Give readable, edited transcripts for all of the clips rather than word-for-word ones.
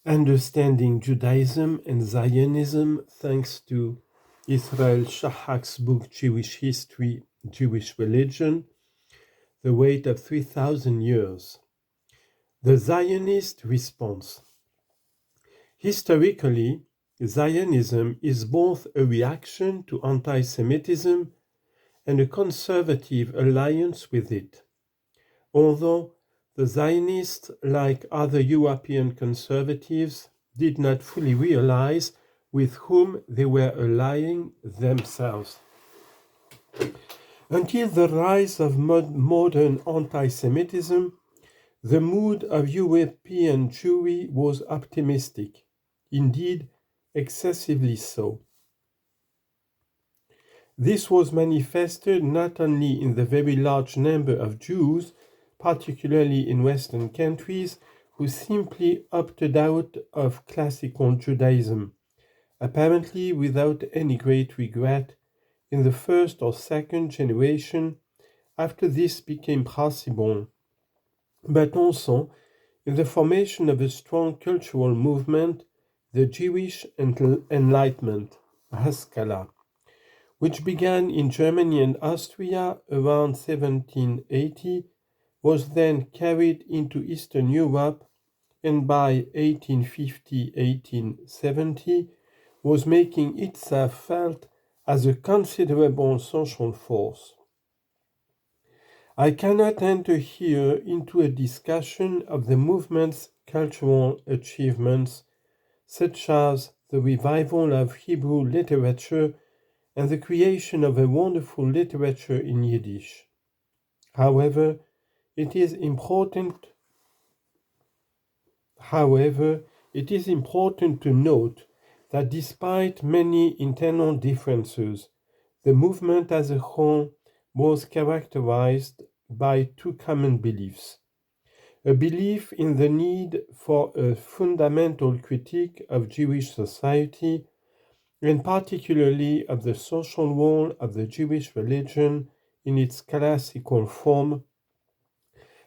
Understanding Judaism and Zionism, thanks to Israel SHAHAK's book Jewish History, Jewish Religion, The Weight of 3,000 Years. The Zionist Response. Historically, Zionism is both a reaction to anti-Semitism and a conservative alliance with it. Although the Zionists, like other European conservatives, did not fully realize with whom they were allying themselves. Until the rise of modern anti-Semitism, the mood of European Jewry was optimistic, indeed excessively so. This was manifested not only in the very large number of Jews, particularly in Western countries, who simply opted out of classical Judaism, apparently without any great regret, in the first or second generation after this became possible, but also in the formation of a strong cultural movement, the Jewish Enlightenment, Haskalah, which began in Germany and Austria around 1780, was then carried into Eastern Europe, and by 1850-1870 was making itself felt as a considerable social force. I cannot enter here into a discussion of the movement's cultural achievements, such as the revival of Hebrew literature and the creation of a wonderful literature in Yiddish. However, it is important to note that despite many internal differences, the movement as a whole was characterized by two common beliefs: a belief in the need for a fundamental critique of Jewish society, and particularly of the social role of the Jewish religion in its classical form,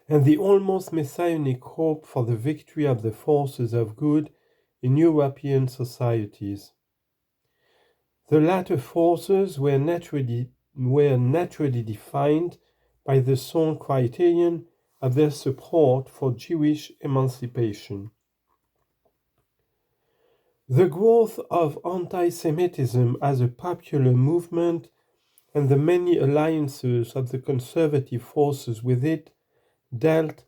and the almost messianic hope for the victory of the forces of good in European societies. The latter forces were naturally defined by the sole criterion of their support for Jewish emancipation. The growth of anti-Semitism as a popular movement and the many alliances of the conservative forces with it dealt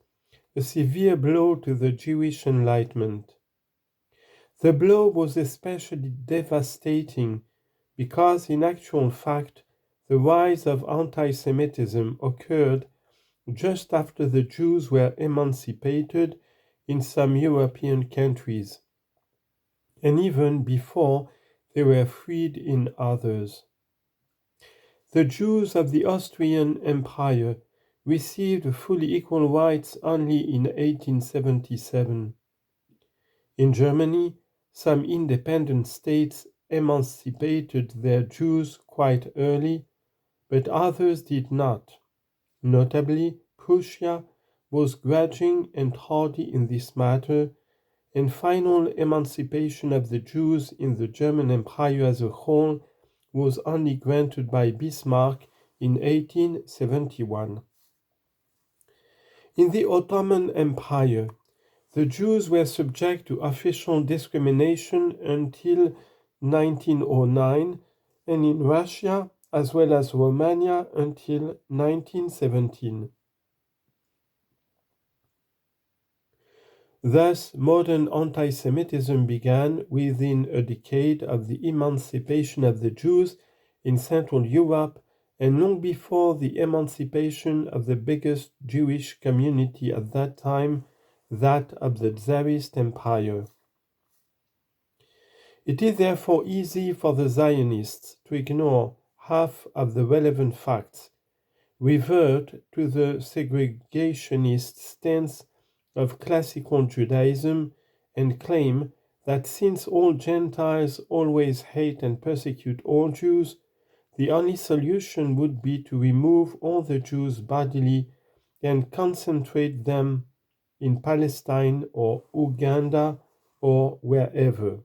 a severe blow to the Jewish Enlightenment. The blow was especially devastating because, in actual fact, the rise of anti-Semitism occurred just after the Jews were emancipated in some European countries, and even before they were freed in others. The Jews of the Austrian Empire received fully equal rights only in 1877. In Germany, some independent states emancipated their Jews quite early, but others did not. Notably, Prussia was grudging and tardy in this matter, and final emancipation of the Jews in the German Empire as a whole was only granted by Bismarck in 1871. In the Ottoman Empire, the Jews were subject to official discrimination until 1909, and in Russia, as well as Romania, until 1917. Thus, modern anti-Semitism began within a decade of the emancipation of the Jews in Central Europe and long before the emancipation of the biggest Jewish community at that time, that of the Tsarist Empire. It is therefore easy for the Zionists to ignore half of the relevant facts, revert to the segregationist stance of classical Judaism, and claim that since all Gentiles always hate and persecute all Jews, the only solution would be to remove all the Jews bodily and concentrate them in Palestine or Uganda or wherever.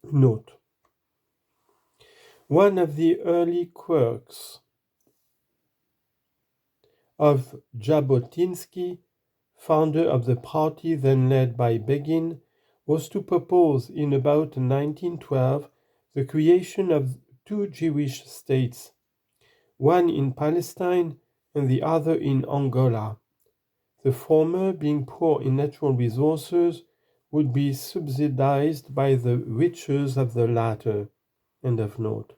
Note: one of the early quirks of Jabotinsky, founder of the party then led by Begin, was to propose in about 1912 the creation of two Jewish states, one in Palestine and the other in Angola. The former, being poor in natural resources, would be subsidized by the riches of the latter. End of note.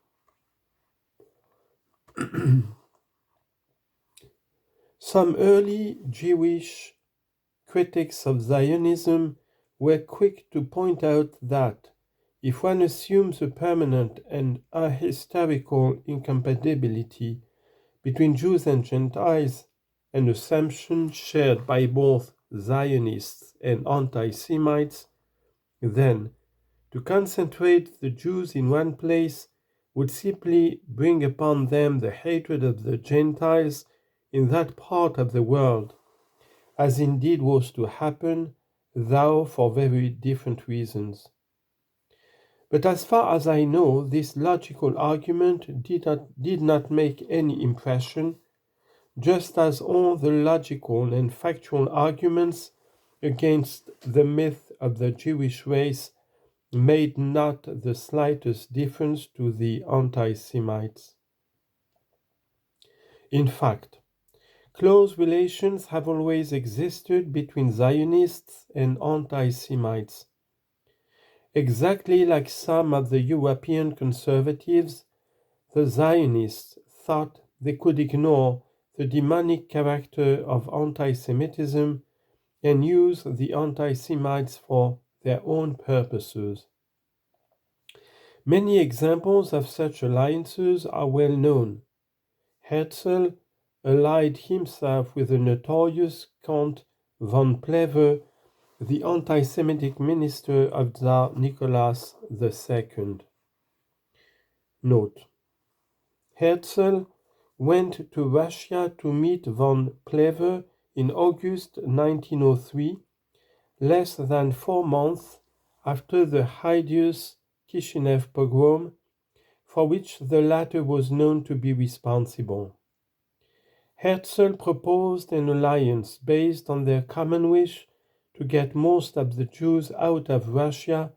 Some early Jewish critics of Zionism were quick to point out that if one assumes a permanent and ahistorical incompatibility between Jews and Gentiles, an assumption shared by both Zionists and anti-Semites, then to concentrate the Jews in one place would simply bring upon them the hatred of the Gentiles in that part of the world, as indeed was to happen, though for very different reasons. But as far as I know, this logical argument did not make any impression, just as all the logical and factual arguments against the myth of the Jewish race made not the slightest difference to the anti-Semites. In fact, close relations have always existed between Zionists and anti-Semites. Exactly like some of the European conservatives, the Zionists thought they could ignore the demonic character of anti-Semitism and use the anti-Semites for their own purposes. Many examples of such alliances are well known. Herzl allied himself with the notorious Count von Plehve, the anti-Semitic minister of Tsar Nicholas II. Note: Herzl went to Russia to meet von Plehve in August 1903, less than 4 months after the hideous Kishinev pogrom, for which the latter was known to be responsible. Herzl proposed an alliance based on their common wish to get most of the Jews out of Russia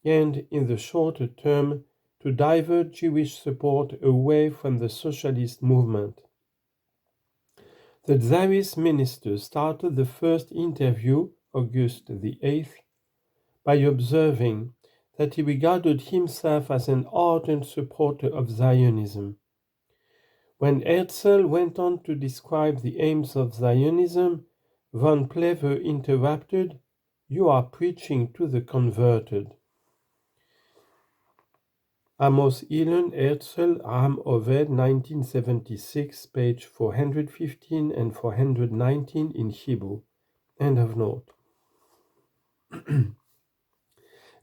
and, in the shorter term, to divert Jewish support away from the socialist movement. The Tsarist minister started the first interview, August the 8th, by observing that he regarded himself as an ardent supporter of Zionism. When Herzl went on to describe the aims of Zionism, von Plehve interrupted, "You are preaching to the converted." Amos Elon, Herzl, Ram Oved, 1976, page 415 and 419 in Hebrew. End of note.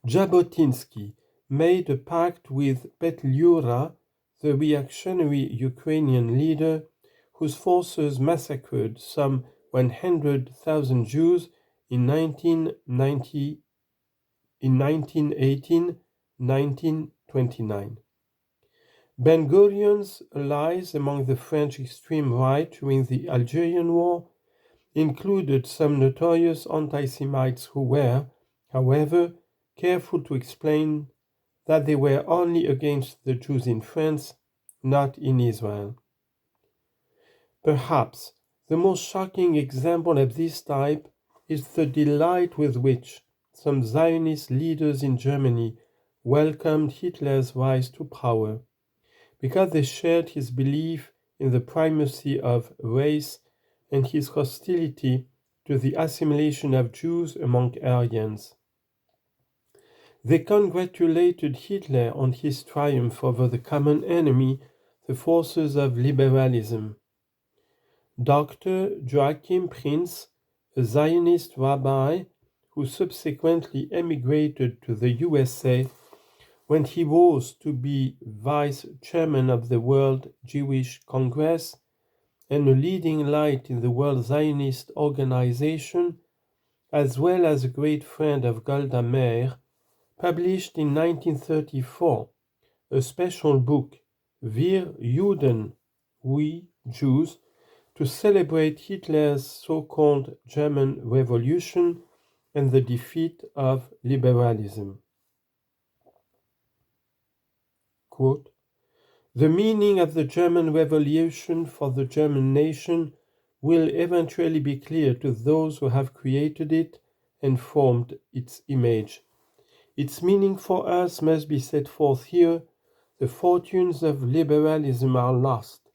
Jabotinsky made a pact with Petliura, the reactionary Ukrainian leader, whose forces massacred some 100,000 Jews in 1918-1929. Ben-Gurion's allies among the French extreme right during the Algerian War included some notorious anti-Semites who were, however, careful to explain that they were only against the Jews in France, not in Israel. Perhaps the most shocking example of this type is the delight with which some Zionist leaders in Germany welcomed Hitler's rise to power, because they shared his belief in the primacy of race and his hostility to the assimilation of Jews among Aryans. They congratulated Hitler on his triumph over the common enemy, the forces of liberalism. Dr. Joachim Prinz, a Zionist rabbi who subsequently emigrated to the USA when he rose to be vice chairman of the World Jewish Congress and a leading light in the World Zionist Organization, as well as a great friend of Golda Meir, published in 1934 a special book, Wir Juden, We Jews, to celebrate Hitler's so-called German Revolution and the defeat of liberalism. Quote, "The meaning of the German Revolution for the German nation will eventually be clear to those who have created it and formed its image. Its meaning for us must be set forth here. The fortunes of liberalism are lost.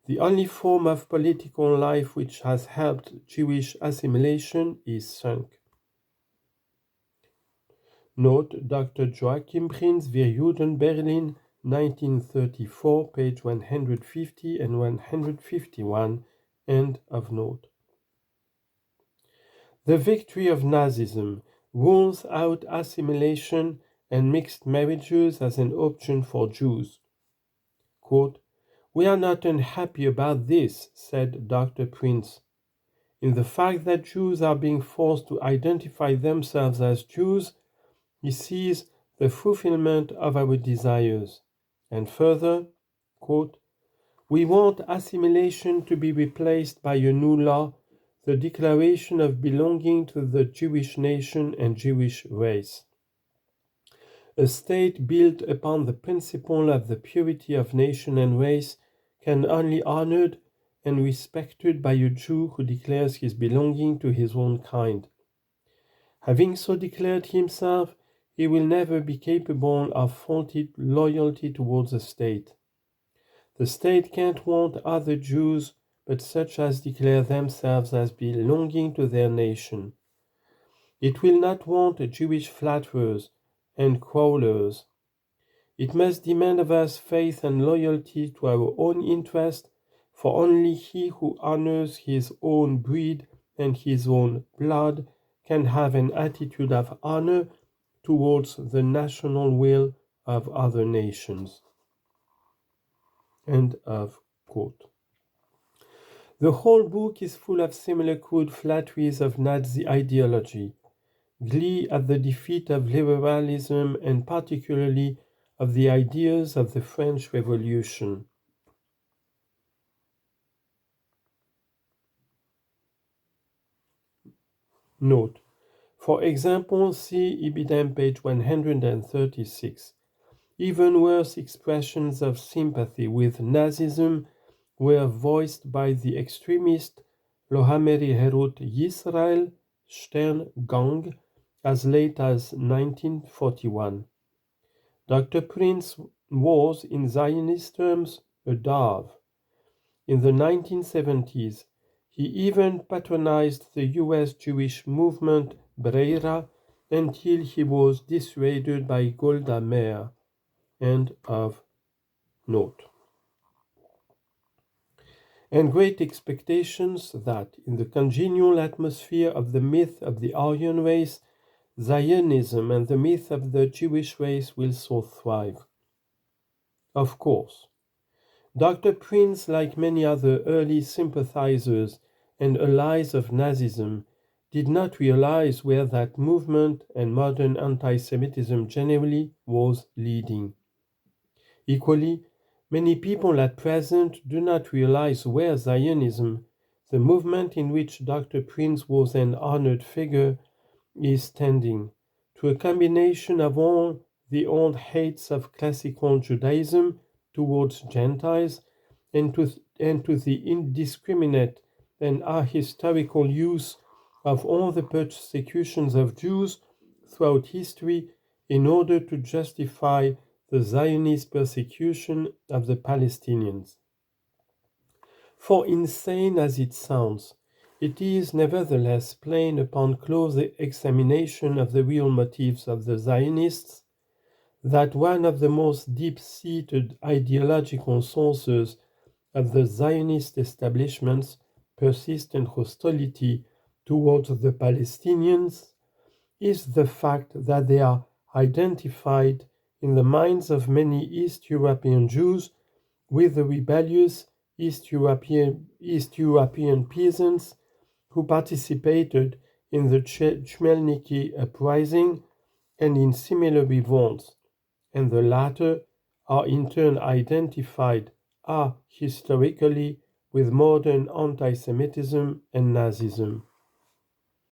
The only form of political life which has helped Jewish assimilation is sunk." Note Dr. Joachim Prinz, Wir Juden, Berlin, 1934, page 150 and 151, end of note. The victory of Nazism rules out assimilation and mixed marriages as an option for Jews. Quote, "We are not unhappy about this," said Dr. Prinz. "In the fact that Jews are being forced to identify themselves as Jews, he sees the fulfillment of our desires." And further, quote, "We want assimilation to be replaced by a new law, the declaration of belonging to the Jewish nation and Jewish race. A state built upon the principle of the purity of nation and race can only honored and respected by a Jew who declares his belonging to his own kind. Having so declared himself, he will never be capable of faulty loyalty towards the state. The state can't want other Jews but such as declare themselves as belonging to their nation. It will not want Jewish flatterers and quarrelers. It must demand of us faith and loyalty to our own interest, for only he who honors his own breed and his own blood can have an attitude of honor towards the national will of other nations." End of quote. The whole book is full of similar crude flatteries of Nazi ideology, glee at the defeat of liberalism, and particularly of the ideas of the French Revolution. Note, for example, see Ibidem page 136. Even worse expressions of sympathy with Nazism were voiced by the extremist Lohameri Herut Yisrael Stern Gang as late as 1941. Dr. Prinz was, in Zionist terms, a dove. In the 1970s, he even patronized the US Jewish movement Breira until he was dissuaded by Golda Meir. End of note. And great expectations that, in the congenial atmosphere of the myth of the Aryan race, Zionism and the myth of the Jewish race will so thrive. Of course, Dr. Prinz, like many other early sympathizers and allies of Nazism, did not realize where that movement and modern anti-Semitism generally was leading. Equally, many people at present do not realize where Zionism, the movement in which Dr. Prinz was an honored figure, is tending, to a combination of all the old hates of classical Judaism towards Gentiles and to the indiscriminate and ahistorical use of all the persecutions of Jews throughout history in order to justify the Zionist persecution of the Palestinians. For insane as it sounds, it is nevertheless plain upon close examination of the real motives of the Zionists that one of the most deep-seated ideological sources of the Zionist establishment's persistent hostility towards the Palestinians is the fact that they are identified in the minds of many East European Jews with the rebellious East European peasants who participated in the Chmelniki uprising and in similar revolts, and the latter are in turn identified historically with modern anti-Semitism and Nazism.